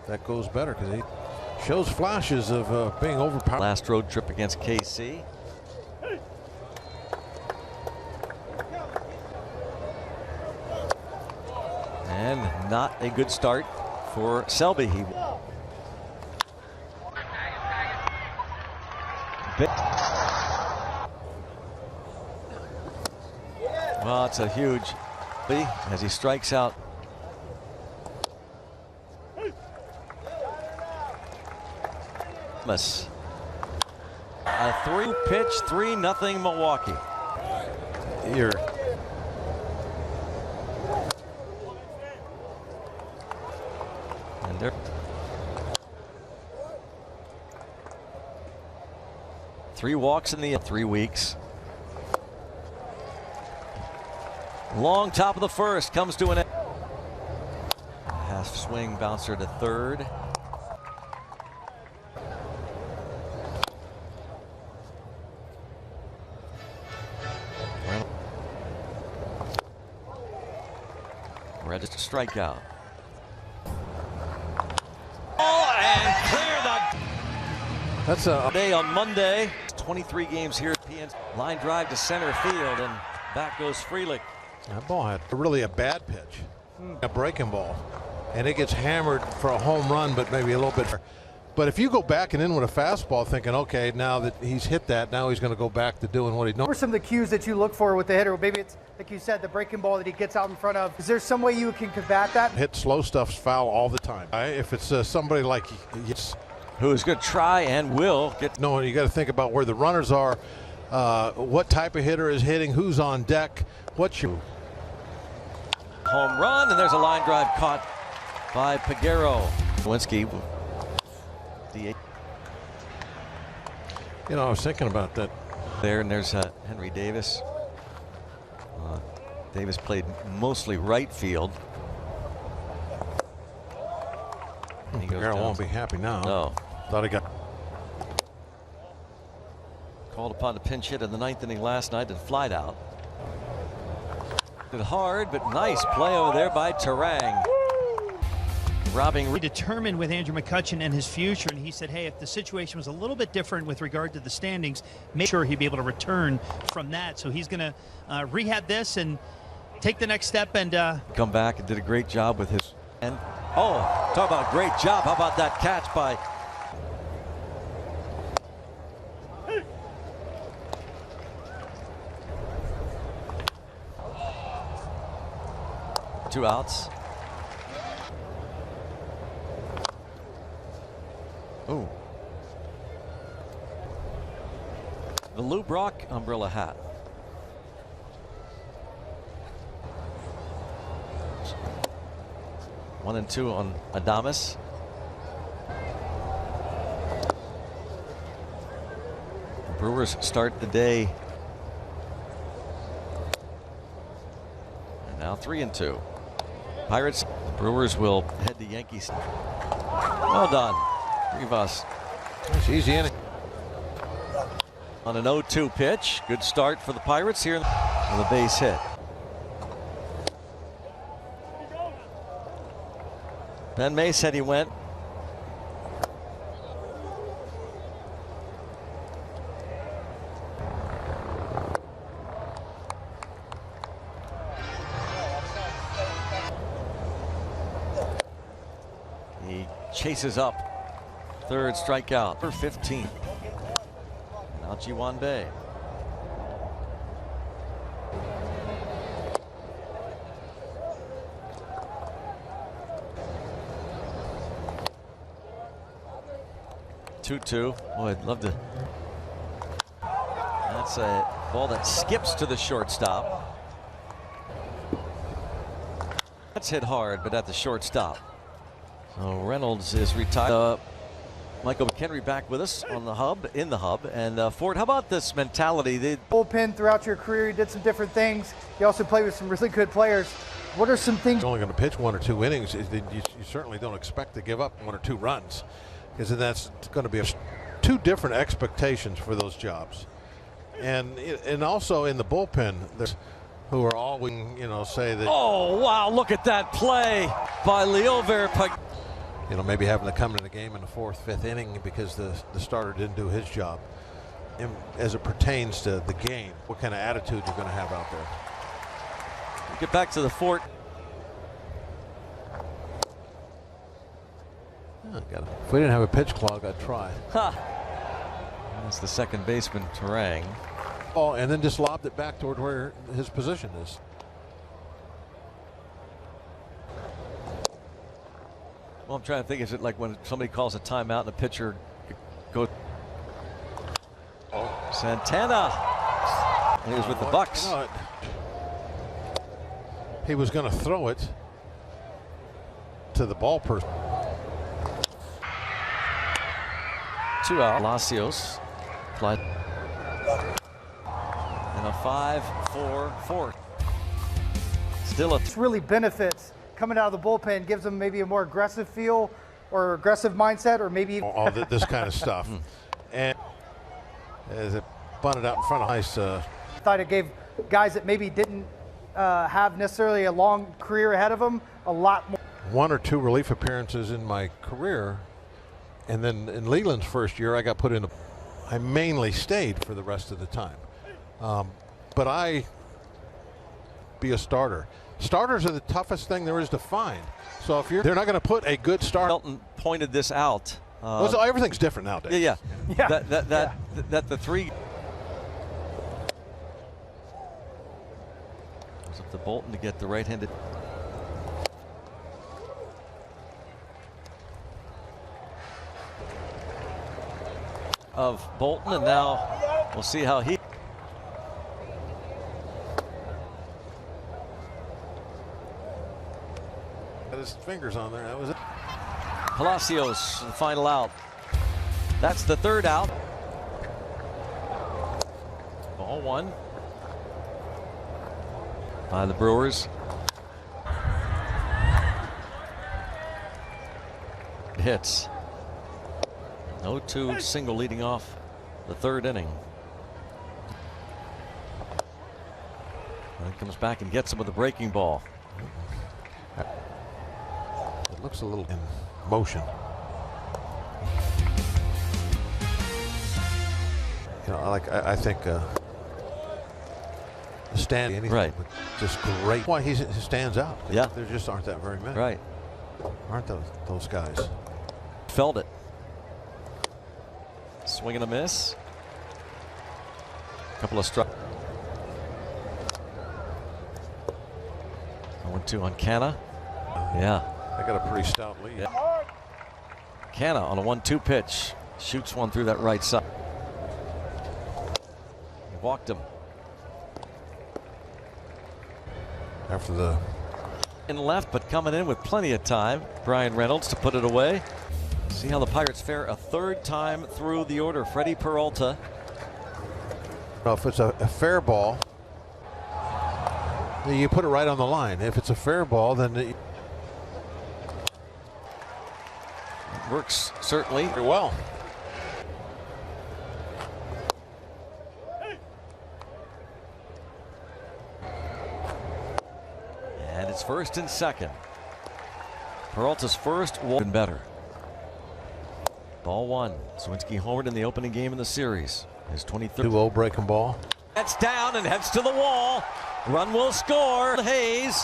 that goes better because he shows flashes of being overpowered. Last road trip against KC. And not a good start for Selby. Well, it's a huge lead as he strikes out. A 3-pitch, 3-0 Milwaukee. Here. And they're 3 walks in the 3 weeks. Long top of the first comes to an end. Half swing bouncer to third. Registered strikeout. Oh, and clear the. That's a day on Monday. 23 games here at PNC. Line drive to center field, and back goes Frelick. That ball had really a bad pitch, a breaking ball, and it gets hammered for a home run, but maybe a little bit. But if you go back and in with a fastball thinking, okay, now that he's hit that, now he's going to go back to doing what he knows. What are some of the cues that you look for with the hitter? Maybe it's, like you said, the breaking ball that he gets out in front of. Is there some way you can combat that? Hit slow stuff's foul all the time. If it's somebody like who's going to try and will get. No, you got to think about where the runners are, what type of hitter is hitting, who's on deck, what's your home run, and there's a line drive caught by Peguero. Lewinsky. You know, I was thinking about that. There, and there's Henry Davis. Davis played mostly right field. Peguero won't be happy now. No. Thought he got called upon to pinch hit in the 9th inning last night and flied out. Did hard, but nice play over there by Terang. Robbing. Determined with Andrew McCutchen and his future, and he said, hey, if the situation was a little bit different with regard to the standings, make sure he'd be able to return from that. So he's going to rehab this and take the next step and come back and did a great job with his. And oh, talk about a great job. How about that catch by two outs. Ooh. The Lou Brock umbrella hat. One and two on Adames. The Brewers start the day. And now 3-2. Pirates, the Brewers will head to Yankees. Well done, Rivas. It's easy inning. On an 0-2 pitch. Good start for the Pirates here on the base hit. Ben May said he went. He chases up. Third strikeout for 15. Now Ji-hwan Bae. Two. Boy, I'd love to. That's a ball that skips to the shortstop. That's hit hard, but at the shortstop. So Reynolds is retired. Michael McHenry back with us on the hub, in the hub. And Ford, how about this mentality? The bullpen throughout your career, you did some different things. You also played with some really good players. What are some things? You're only going to pitch 1 or 2 innings. You certainly don't expect to give up 1 or 2 runs, because that's going to be 2 different expectations for those jobs. And also in the bullpen, there's who are all, say that. Oh, wow, look at that play by Leo Verpag. You know, maybe having to come into the game in the 4th, 5th inning because the starter didn't do his job. And as it pertains to the game, what kind of attitude you're going to have out there. Get back to the fort. If we didn't have a pitch clock, I'd try. That's the second baseman, Terang. Oh, and then just lobbed it back toward where his position is. Well, I'm trying to think, is it like when somebody calls a timeout and the pitcher goes? Oh, Santana. He was with the Bucks. You know, he was going to throw it to the ball person. 2 out. Palacios. And a 5-4-4. Still a. This really benefits coming out of the bullpen, gives them maybe a more aggressive feel or aggressive mindset, or maybe all this kind of stuff. And as it bunted out in front of ice, thought it gave guys that maybe didn't have necessarily a long career ahead of them a lot more. 1 or 2 relief appearances in my career, and then in Leland's first year, I got put in. I mainly stayed for the rest of the time, but I be a starter. Starters are the toughest thing there is to find. So if they're not going to put a good starter. Melton pointed this out. Well, everything's different nowadays. Yeah. Yeah. That the 3 goes up to Bolton to get the right-handed. Of Bolton, and now we'll see how he. Got his fingers on there. That was it. Palacios, the final out. That's the 3rd out. Ball 1 by the Brewers. Hits. 0-2 single leading off the 3rd inning. And comes back and gets him with a breaking ball. It looks a little in motion. You know, I think the stand anything, right, but just great. Why he stands out? Yeah, there just aren't that very many. Right, aren't those guys? Felt it. Swing and a miss. Couple of strikes. 1-2 on Canna. Yeah. They got a pretty stout lead. Yeah. Canna on a 1-2 pitch. Shoots one through that right side. He walked him. After the. In left, but coming in with plenty of time. Brian Reynolds to put it away. See how the Pirates fare a 3rd time through the order. Freddie Peralta. Well, if it's a fair ball, you put it right on the line. If it's a fair ball, then it works certainly very well. And it's 1st and 2nd. Peralta's first walk been better. Ball 1. Swinski homered in the opening game in the series. His 23rd. 2-0 breaking ball. That's down and heads to the wall. Run will score. Hayes